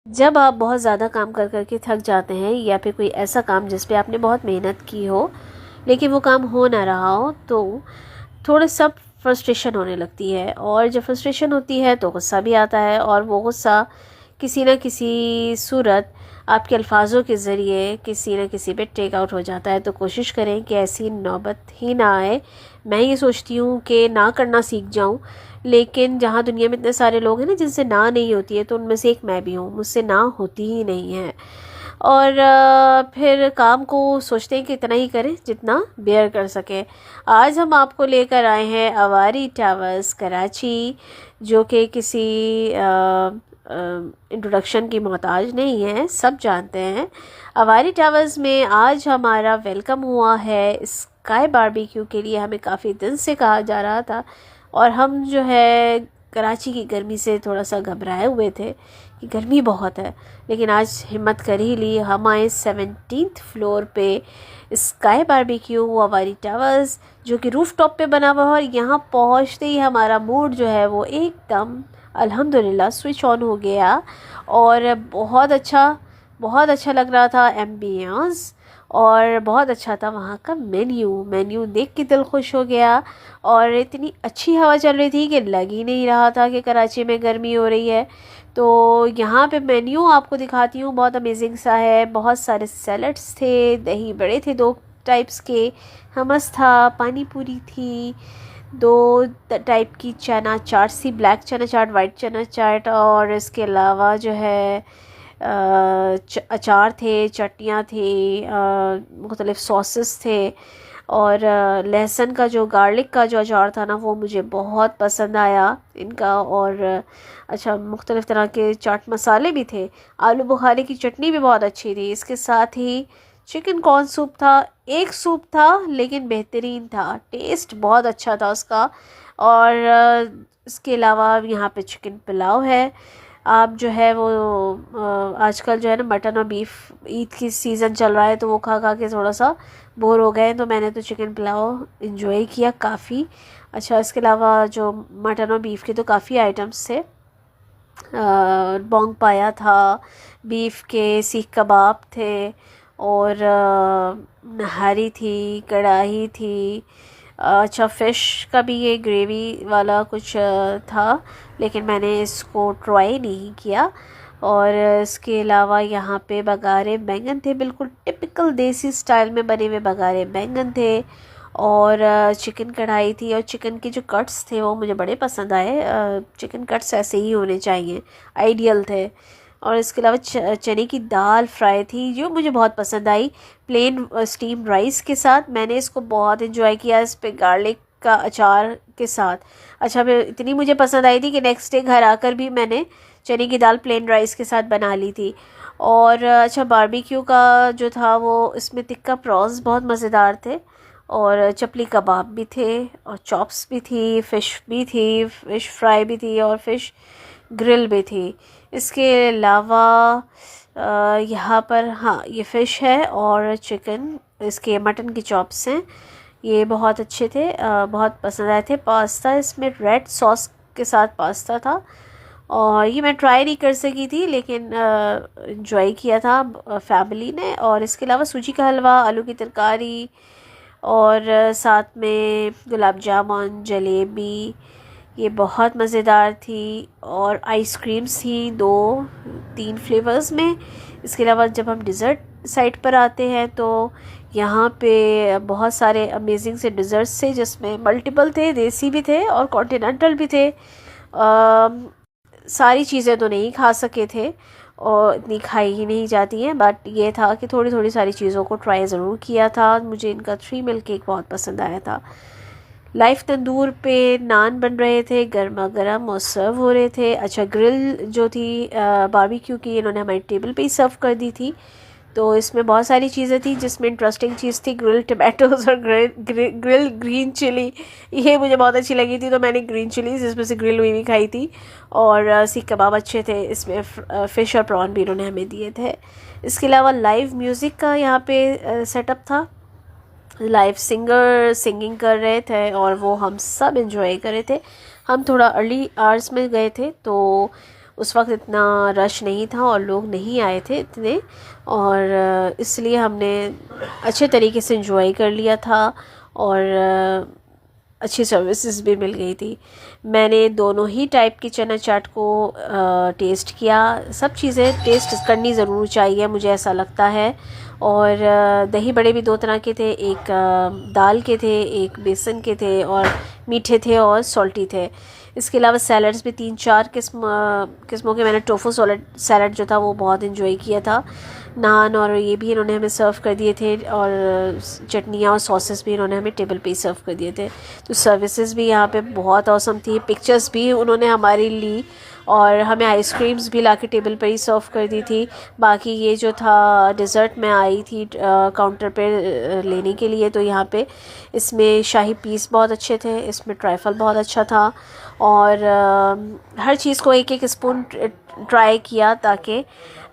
जब आप बहुत ज़्यादा काम कर कर के थक जाते हैं या फिर कोई ऐसा काम जिस पे आपने बहुत मेहनत की हो लेकिन वो काम हो ना रहा हो, तो थोड़ा सा फ्रस्ट्रेशन होने लगती है। और जब फ्रस्ट्रेशन होती है तो गुस्सा भी आता है, और वो गुस्सा किसी न किसी सूरत आपके अल्फाजों के ज़रिए किसी न किसी पे टेक आउट हो जाता है। तो कोशिश करें कि ऐसी नौबत ही ना आए। मैं ये सोचती हूँ कि ना करना सीख जाऊँ, लेकिन जहाँ दुनिया में इतने सारे लोग हैं ना जिनसे ना नहीं होती है, तो उनमें से एक मैं भी हूँ, मुझसे ना होती ही नहीं है। और फिर काम को सोचते हैं कि इतना ही करें जितना बेयर कर सके। आज हम आपको लेकर आए हैं अवारी टावर्स कराची, जो कि किसी इंट्रोडक्शन की मोहताज नहीं है, सब जानते हैं। अवारी टावर्स में आज हमारा वेलकम हुआ है स्काई बारबेक्यू के लिए। हमें काफ़ी दिन से कहा जा रहा था, और हम जो है कराची की गर्मी से थोड़ा सा घबराए हुए थे कि गर्मी बहुत है, लेकिन आज हिम्मत कर ही ली। हम आए 17th फ्लोर पे स्काई बारबेक्यू अवारी टावर्स, जो कि रूफ टॉप पे बना हुआ है। और यहाँ पहुँचते ही हमारा मूड जो है वो एकदम अल्हम्दुलिल्लाह स्विच ऑन हो गया। और बहुत अच्छा लग रहा था एम्बियंस, और बहुत अच्छा था वहाँ का मेन्यू देख के दिल खुश हो गया। और इतनी अच्छी हवा चल रही थी कि लग ही नहीं रहा था कि कराची में गर्मी हो रही है। तो यहाँ पे मेन्यू आपको दिखाती हूँ, बहुत अमेजिंग सा है। बहुत सारे सैलड्स थे, दही बड़े थे 2 टाइप्स के, हमस था, पानी पूरी थी, 2 टाइप की चना चाट सी, ब्लैक चना चाट, वाइट चना चाट। और इसके अलावा जो है अचार थे, चटनियाँ थी, मुख्तलिफ़ सॉसेस थे। और लहसुन का जो गार्लिक का जो अचार था ना, वो मुझे बहुत पसंद आया इनका। और अच्छा, मुख्तलिफ़ तरह के चाट मसाले भी थे। आलू बुखारे की चटनी भी बहुत अच्छी थी। इसके साथ ही चिकन कॉर्न सूप था। एक सूप था लेकिन बेहतरीन था, टेस्ट बहुत अच्छा था उसका। और इसके अलावा यहाँ पे चिकन पुलाव है। आप जो है वो आजकल जो है ना मटन और बीफ, ईद की सीज़न चल रहा है, तो वो खा खा के थोड़ा सा बोर हो गए, तो मैंने तो चिकन पुलाव इंजॉय किया काफ़ी। अच्छा, इसके अलावा जो मटन और बीफ के तो काफ़ी आइटम्स थे। बोंग पाया था, बीफ के सीख कबाब थे, और नहारी थी, कढ़ाई थी। अच्छा, फ़िश का भी ये ग्रेवी वाला कुछ था, लेकिन मैंने इसको ट्राई नहीं किया। और इसके अलावा यहाँ पे बघारे बैंगन थे, बिल्कुल टिपिकल देसी स्टाइल में बने हुए बघारे बैंगन थे। और चिकन कढ़ाई थी, और चिकन के जो कट्स थे वो मुझे बड़े पसंद आए। चिकन कट्स ऐसे ही होने चाहिए, आइडियल थे। और इसके अलावा चने की दाल फ्राई थी, जो मुझे बहुत पसंद आई, प्लेन स्टीम राइस के साथ। मैंने इसको बहुत इन्जॉय किया इस पे गार्लिक का अचार के साथ। अच्छा, मैं इतनी मुझे पसंद आई थी कि नेक्स्ट डे घर आकर भी मैंने चने की दाल प्लेन राइस के साथ बना ली थी। और अच्छा, बारबेक्यू का जो था वो इसमें टिक्का प्रॉन्स बहुत मज़ेदार थे, और चपली कबाब भी थे, और चॉप्स भी थी, फ़िश भी थी, फ़िश फ्राई भी थी, और फ़िश ग्रिल भी थी। इसके अलावा यहाँ पर हाँ, ये फ़िश है, और चिकन, इसके मटन की चॉप्स हैं, ये बहुत अच्छे थे, बहुत पसंद आए थे। पास्ता इसमें रेड सॉस के साथ पास्ता था, और ये मैं ट्राई नहीं कर सकी थी, लेकिन इंजॉय किया था फैमिली ने। और इसके अलावा सूजी का हलवा, आलू की तरकारी, और साथ में गुलाब जामुन, जलेबी, ये बहुत मज़ेदार थी। और आइसक्रीम्स थी 2-3 फ्लेवर्स में। इसके अलावा जब हम डिज़र्ट साइड पर आते हैं, तो यहाँ पे बहुत सारे अमेजिंग से डिज़र्ट्स थे, जिसमें मल्टीपल थे, देसी भी थे और कॉन्टिनेंटल भी थे। सारी चीज़ें तो नहीं खा सके थे, और इतनी खाई ही नहीं जाती हैं, बट ये था कि थोड़ी थोड़ी सारी चीज़ों को ट्राई ज़रूर किया था। मुझे इनका 3 मिल्क केक बहुत पसंद आया था। लाइव तंदूर पे नान बन रहे थे, गर्मा गर्म, और सर्व हो रहे थे। अच्छा, ग्रिल जो थी बारबेक्यू की, इन्होंने हमारी टेबल पे ही सर्व कर दी थी। तो इसमें बहुत सारी चीज़ें थी, जिसमें इंटरेस्टिंग चीज़ थी ग्रिल टमाटोज़ और ग्रिल ग्रीन चिली। ये मुझे बहुत अच्छी लगी थी, तो मैंने ग्रीन चिलीज इसमें से ग्रिल हुई भी खाई थी। और सीख कबाब अच्छे थे, इसमें फ़िश और प्रॉन भी इन्होंने हमें दिए थे। इसके अलावा लाइव म्यूज़िक का यहाँ पे सेटअप था, लाइव सिंगर सिंगिंग कर रहे थे, और वो हम सब एंजॉय कर रहे थे। हम थोड़ा अर्ली आवर्स में गए थे, तो उस वक्त इतना रश नहीं था और लोग नहीं आए थे इतने, और इसलिए हमने अच्छे तरीके से एंजॉय कर लिया था और अच्छी सर्विसेज भी मिल गई थी। मैंने दोनों ही टाइप की चना चाट को टेस्ट किया। सब चीज़ें टेस्ट करनी ज़रूर चाहिए, मुझे ऐसा लगता है। और दही बड़े भी दो तरह के थे, एक दाल के थे, एक बेसन के थे, और मीठे थे और सॉल्टी थे। इसके अलावा सैलड्स भी 3-4 किस्मों के मैंने टोफू सैलड जो था वो बहुत इन्जॉय किया था। नान और ये भी इन्होंने हमें सर्व कर दिए थे, और चटनियाँ और सॉसेस भी इन्होंने हमें टेबल पे ही सर्व कर दिए थे। तो सर्विसेज भी यहाँ पे बहुत औसम थी। पिक्चर्स भी उन्होंने हमारी ली, और हमें आइसक्रीम्स भी लाके टेबल पर ही सर्व कर दी थी। बाकी ये जो था डिज़र्ट में आई थी काउंटर पे लेने के लिए, तो यहाँ पे इसमें शाही पीस बहुत अच्छे थे, इसमें ट्राइफल बहुत अच्छा था, और हर चीज़ को एक एक स्पून ट्राई किया ताकि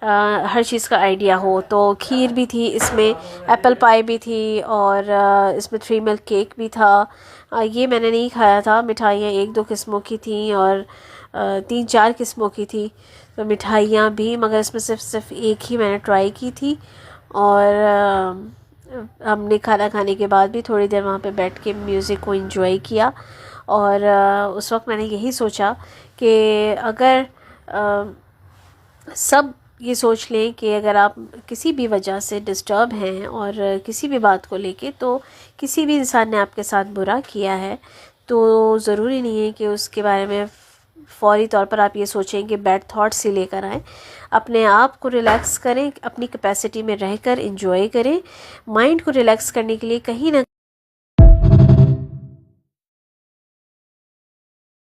हर चीज़ का आइडिया हो। तो खीर भी थी इसमें, एप्पल पाई भी थी, और इसमें 3 मिल्क केक भी था। ये मैंने नहीं खाया था। मिठाइयाँ 1-2 किस्मों की थी और 3-4 किस्मों की थी तो मिठाइयाँ भी, मगर इसमें सिर्फ एक ही मैंने ट्राई की थी। और हमने खाना खाने के बाद भी थोड़ी देर वहाँ पे बैठ के म्यूज़िक को एंजॉय किया। और उस वक्त मैंने यही सोचा कि अगर सब ये सोच लें कि अगर आप किसी भी वजह से डिस्टर्ब हैं और किसी भी बात को लेके, तो किसी भी इंसान ने आपके साथ बुरा किया है, तो ज़रूरी नहीं है कि उसके बारे में फ़ौरी तौर पर आप ये सोचें कि बैड थॉट्स ही लेकर आएँ। अपने आप को रिलैक्स करें, अपनी कैपेसिटी में रहकर एंजॉय करें। माइंड को रिलैक्स करने के लिए कहीं ना